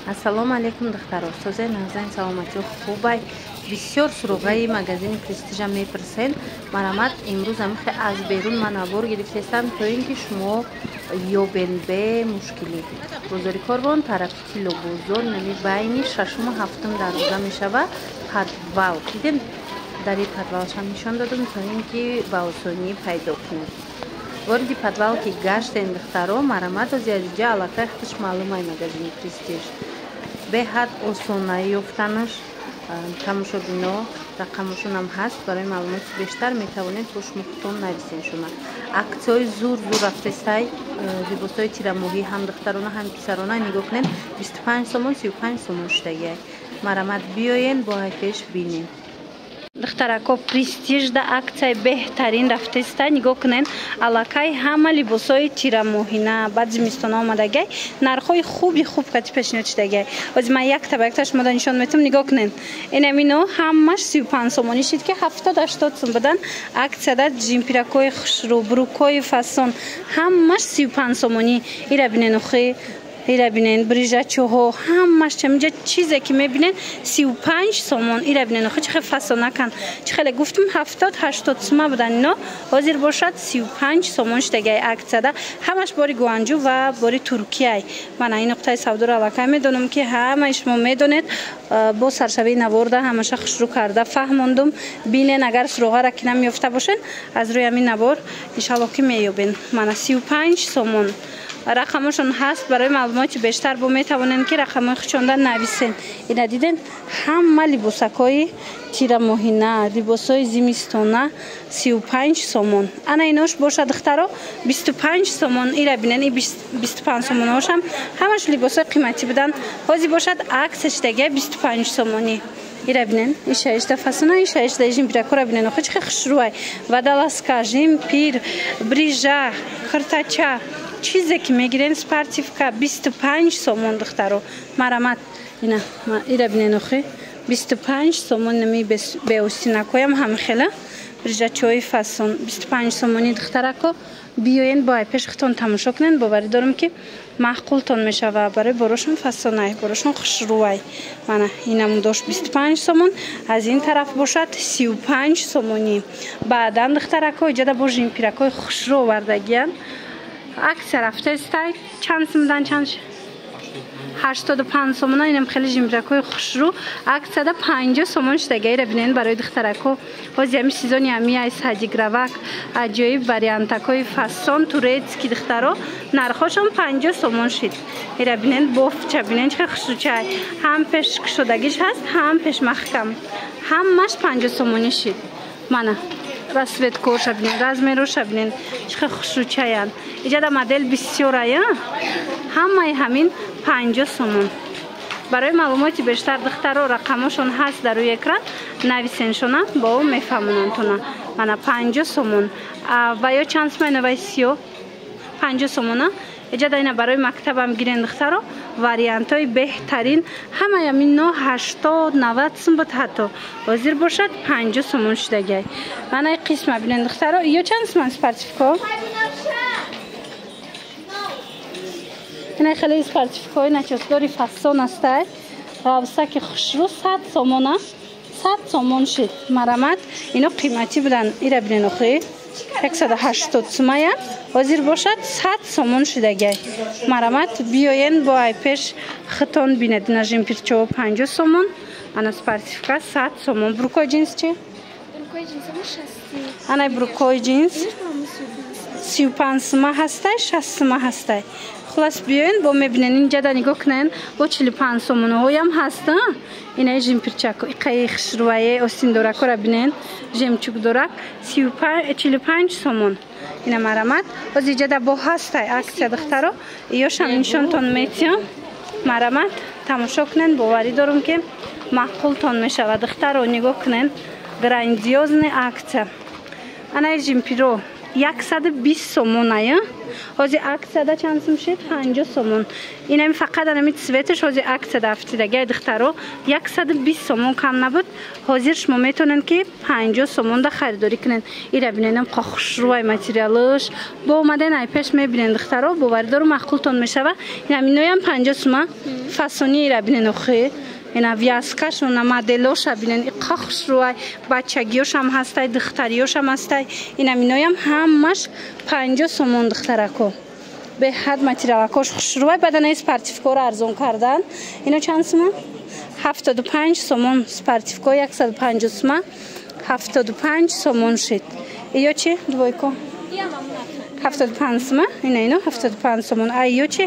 Ассалому алейкум духтаро. Созаи нағзаин саломати хубай. Бисёр суруғаи магазини Престижа мепурсен. Марамат имрӯз амихе аз берун ман абор гирифтестам то ин ки шумо ёбен бе мушкилӣ. Бозори Корбон тарафи Тило бозор нами байни 6-ум 7-ум дарвоза мешава подвал. Дидем дар ин подвалшам нишон додам то ин ки ба осонӣ пайдо кунед. Ворди подвал ки гаштем духтаро марамат аз ҷа аллакай худаш маълумай магазини Престиж. Беҳад осонаи ёфтанаш тамошобино рақамашонам ҳаст. Барои маълумоти бештар метавонед бо шумо худтон нависен шуна. Аксияҳои зур рафтестай либосҳои тирамоҳӣ ҳам духтарона ҳам писарона нигоҳ кунед 25 сомон 35 сомон шудагиай. Марамат биёен бо айпеш бинем. Духтарако Престиж да аксияи беҳтарин рафтеста нигоҳ кунед. Аллакай ҳама либосҳои тирамоҳина баъд зимистона омадагай нархҳои хуби хуб кати пешниҳод шудагай. Ози ман якта ба якта шумода нишон метам нигоҳ кунед. Инамино ҳамаш 35 сомонӣ шид ки 70-80 сом будан. Аксияда ҷимпиракҳои хушрӯ, брукҳои фасон ҳамаш 35 сомонӣ. Ира бинен охи ира бинен брижачоҳо ҳамаш чамиҷа чизе ки мебинен 35 сомон. Ира бинен охи чихе фасонакан чихеле гуфтум 70-80 сума будан ино ҳозир бошад 35 сомон шудагиай аксияда ҳамаш бори гуанҷу ва бори Туркияй. Мана ин нуқтаи савдоро аллакай медонам ки ҳамаи шумо медонед. Бо саршавии наворда ҳамаша хушрӯ карда фаҳмондум. Бинен агар суруғара ки намёфта бошен аз рӯи ҳамин навор иншаллоҳ ки меёбен. Мана 35 сомон рақамашон ҳаст. Барои маълумоти бештар бо метавонен ки рақамои худшонда нависен. ина диден ҳама либосакҳои тирамоҳина либосҳои зимистона 35 сомон. ана инош бошад духтаро 25 сомон. ира бинен и 25 сомонҳошам ҳамаш либосҳои қиматӣ будан. ҳозир бошад аксия шудагиай 25 сомонӣ. ира бинен ишаишта фасона ишаишта ҷимпиракора бинен охи чихе хушрӯай вадаласка ҷимпир брижа хиртача чизе ки мегирен спортивка 25 сомон духтаро марамат. ина ира бинен охи 25 сомон нами беостинакоям ҳамихела брижачои фасон 25 сомони духтарако биёен бо айпеш худтон тамошо кунен. боварӣ дорам ки маъқултон мешава. барои борошон фасонай борошон хушрӯай. мана инаму дошт 25 сомон аз ин тараф бошад 35 сомонӣ. баъдан духтарако иҷада бо ҷимпиракҳои хушрӯ овардагиян. аксия рафтестай чанд сумдан чанд 85 сомона. инам хеле ҷимпиракҳои хушрӯ аксияда 50 сомон шудагиай. ира бинен барои духтарако ҳози ҳами сезони ҳамиай садигравак аҷоиб вариантакҳои фасон турецки духтаро нархҳошон 50 сомон шид. ира бинен бофча бинен чихе хушрӯчай ҳам пеш кушодагиш ҳаст ҳам пешмахкам ҳамаш 50 сомонӣ шид. мана расветкоша бинен размероша бинен чихе хушрӯчаян. иҷада модел бисёрая ҳамаи ҳамин 50 сомон. барои маълумоти бештар духтаро рақамошон ҳаст дар рӯи экран нависеншона бо мефаҳмонантона. мана 50 сомон ва ё чанд сумай навай сиё 50 сомона. иҷада ина барои мактабам гирен духтаро вариантҳои беҳтарин ҳамаи амино 80-90 сум буд ҳатто ҳозир бошад 50 сомон шудагиай. мана ин қисма бинен духтаро ё чанд суман спортивко ина хеле спортивкои начосдори фасон астай равсаки хушрӯ 100 сомона 100 сомон шид. марамат ино қиматӣ будан. ира бинен охи 180 сумая ҳозир бошад 100 сомон шудагиай. марамат биёен бо айпеш хитон бинед. ина ҷимпирчаҳо 50 сомон ана спортивка 100 сомон. брукои ҷинс чи ана брукои ҷинс 35 сума ҳастай 60 сума ҳастай. хулас биёен бо мебинен инҷада нигоҳ кунен бо 45 сомонаҳоям ҳаст. инаи ҷимпирчако иқаи хушрӯае остиндоракора бинен ҷемчугдорак 45 сомон. ина марамат оз иҷада бо ҳастай аксия духтаро ёшам нишонтон метиям. марамат тамошо кунен. боварӣ дорам ки маъқултон мешава духтаро нигоҳ кунен грандиозная аксия. анаи ҷимпиро 120 сомоная حاضر عکس ده چند سوم شد 50 سومون اینم فقط انمی سویتش حاضر عکس ده افتیدگی دخترو 120 سومون کم نبود حاضر شما میتونن که 50 سومون ده خریداری کنن اینا ببینن خوش روی متریالش با اومدن ای پیش میبینن دخترو باوردار معقولتون میشه اینا مینویم 50 سوم فسونی اینا ببینن اخی اینا ویاسکاش و مدلوش ببینن خوش روی بچگیوش هم هستای دختریوش هم هستای اینا مینویم همش 50 سومون دخترکو به حد متریالکاش خوش روی بدن اسپارتیفیکو رو ارزون کردن اینا چند سومون 75 سومون سپارتیفیکو 150 سومون 75 سومون شد ایو چی دویکو 75 سومون اینا 75 سومون ایو چی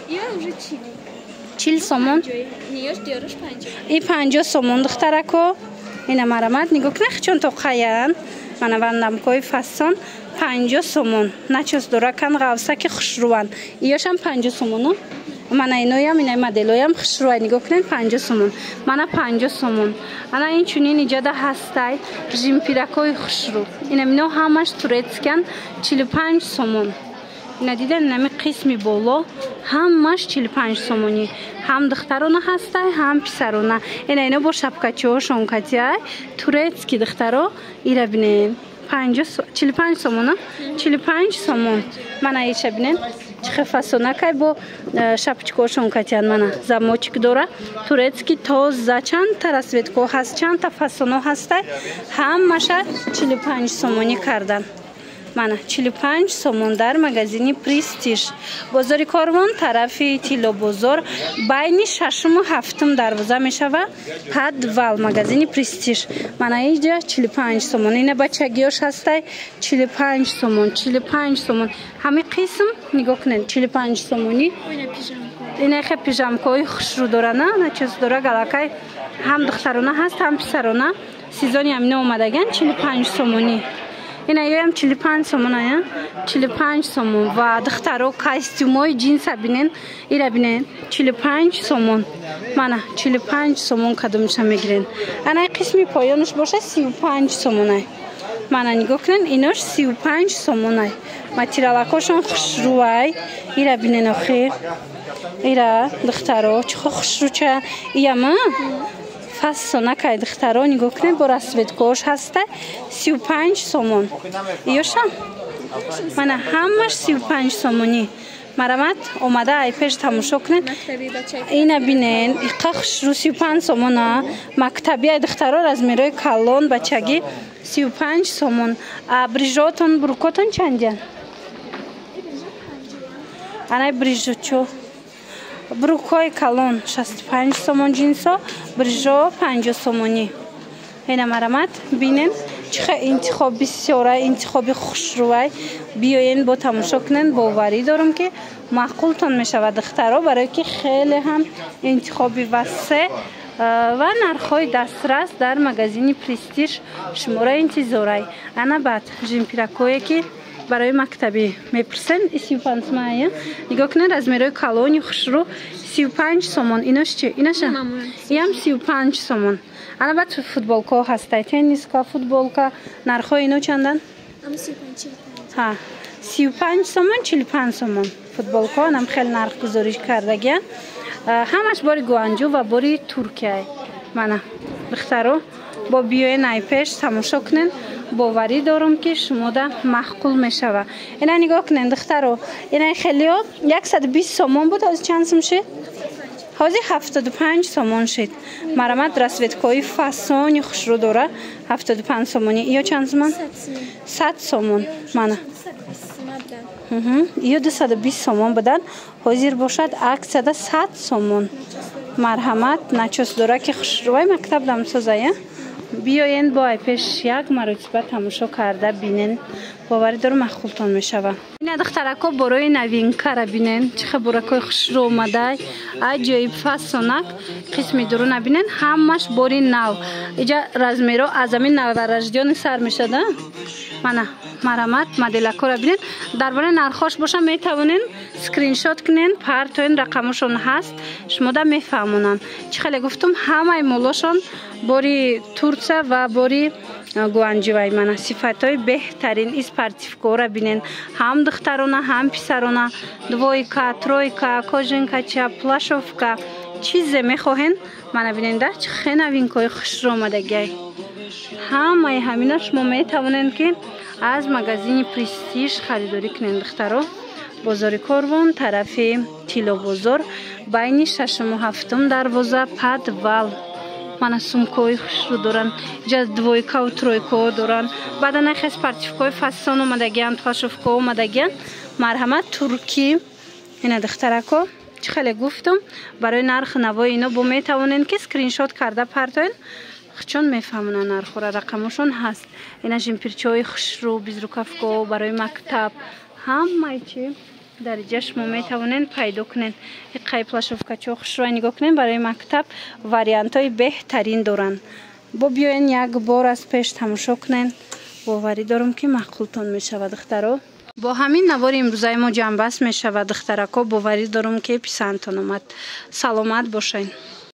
ایو 40 سومون نیاش دیارش 50 ای 50 سومون دخترکو اینا مرامت نگاه کنه چون تو خیان من وندم کوی فسان 50 سومون نچوس دورا کن غوسه که خوشروان ایوش هم 50 سومونو من اینویم اینا مدلویم خوشروای نگاه کنین 50 سومون من 50 سومون انا این چونین ایجاده هستای رژیم پیرکوی خوشرو اینا منو همش تورتسکن 45 سومون اینا دیدن نمی قسمی بولو همش 45 سومونی هم دخترونه هستای هم پسرونه اینا با شبکچی و شونکتی های تورتسکی دخترو ایره بینین 45 سومون 45 سومون من ایچه بینین چه فسونه که با شبچکو شونکتیان من زموچک دوره تورتسکی توز چند تا رسویتکو هست چند تا فسونه هستای همش 45 سومونی کردن من 45 سومون در مغازین پرستیژ بازار کاروان طرفی تیلو بازار بین ششم و هفتم دروازه میشه و پدوال مغازین پرستیژ من اینجا 45 سومون اینا بچگیاش هستای 45 سومون 45 سومون همه قسم نگاه کنین 45 سومونی اینا خیلی پیژامکوی خوش رو داره نه چیز داره گلاکای هم دخترونه هست هم پسرونه سیزونی هم اومدگن 45 سومونی اینا هم 45 سومون ها 45 سومون و دخترو کاستیومای جینس بینن اینا بینن 45 سومون من 45 سومون کدومش میگیرن انا قسمی پایانش باشه 35 سومونه من نگاه کنین ایناش 35 سومونه متریالکاشون خوش روی اینا بینن آخر اینا دخترو چه خوش رو چه ایما فسونه که دختران نگاه کنید با رسویتکوش هسته 35 سومون ایوشم من همش 35 سومونی مرامت اومده ای پیش تماشا کنید اینا بینین خوش رو 35 سومونه مکتبی دختران از میروی کلون بچگی 35 سومون بریجاتون بروکاتون چندین انا بریجوچو بروکای کلون 65 سومون جنسا برجا 50 سومونی اینا مرامت بینن چه انتخاب بسیاره انتخاب خوش روی بیاین با تماشا کنن باوری دارم که معقولتون میشه و دخترها برای که خیلی هم انتخابی وسیع و نرخ‌های دسترس در مغازین پرستیژ شماره انتظاری انا بعد جیمپیراکوی که برای مکتبی میپرسن 35 سومون نگاه کنید از میروی کالونی خوش رو 35 سومون ایناش چی؟ ایناش هم 35 سومون انا بعد فوتبالکا هسته تنیسکا فوتبالکا نرخ‌های اینو چندن؟ 35 سومون 45 سومون فوتبالکا هم خیلی نرخ گذاری کردگیان همش باری گوانجو و باری ترکیه من دخترو با بیوی نایپش تماشا کنین باوری دارم که شما ده معقول میشه اینا نگاه کنین دخترو اینا خیلی 120 سومون بود از چند سوم شد؟ حاضر 75 سومون شد مرامت رسویتکوی فسون خوش رو داره 75 سومونی یا چند سومون؟ 100 سومون من یا 220 سومون بدن حاضر باشد عکس ده 100 سومون مرحمت نچوس داره که خوش روی مکتب دم سازه بیاین با پیش یک مرتبه تماشا کرده بینین باوری دارم معقولتون میشوه این دخترکو برای نوین کار بینین چه برای خوش رو اومده عجیب فسونک قسمی درو نبینین همش باری نو اینجا رزمیرو از همین نو رجدیان سر میشه ده من مرامت مدلکو را بینین درباره نرخاش باشه میتوانین سکرین شات کنین پرتوین رقمشون هست شما ده میفهمونن چه خیلی گفتم همه مولاشون باری تورسه و باری гуанҷиваи мана. Сифатҳои беҳтарин спортивкора бинен. Ҳам духтарона, ҳам писарона. Двойка, тройка, кожанкача, плашовка. Чизе мехоҳен мана бинен. Да чӣ хенавинкои хушромадагиай. Ҳамаи ҳамина шумо метавонед ки аз магазини Престиж харидорӣ кунед духтаро. Бозори Корвон, тарафи Тилобозор, байни 6-ум 7-ум дарвоза подвал. Мана сумкаҳои хушрӯ доранд. Ҷа двойкаву тройкаҳо доранд. Баъдан нахе спортивкаҳои фасон омадагиянд, плашовкаҳо омадагиянд. Марҳамат туркӣ. Ина духтарако чӣ хеле гуфтам. Барои нарху навои ино бо метавонед ки скриншот карда партоен. Чон мефаҳмонанд нархора, рақамошон ҳаст. Ина жимпирчиҳои хушрӯ, безрукавкаҳо барои мактаб. Ҳамаи чӣ дариҷа шумо метавонед пайдо кунед. Иққаи плашовкачиҳо хушрӯ нигоҳ кунед. Барои мактаб вариантҳои беҳтарин доранд. Бо биёен як бор аз пеш тамошо кунед. боварӣ дорам ки маъқултон мешавад духтаро. бо ҳамин навори имрӯзаи мо ҷамъбаст мешавад духтарако. боварӣ дорам ки писандтон омад. саломат бошед.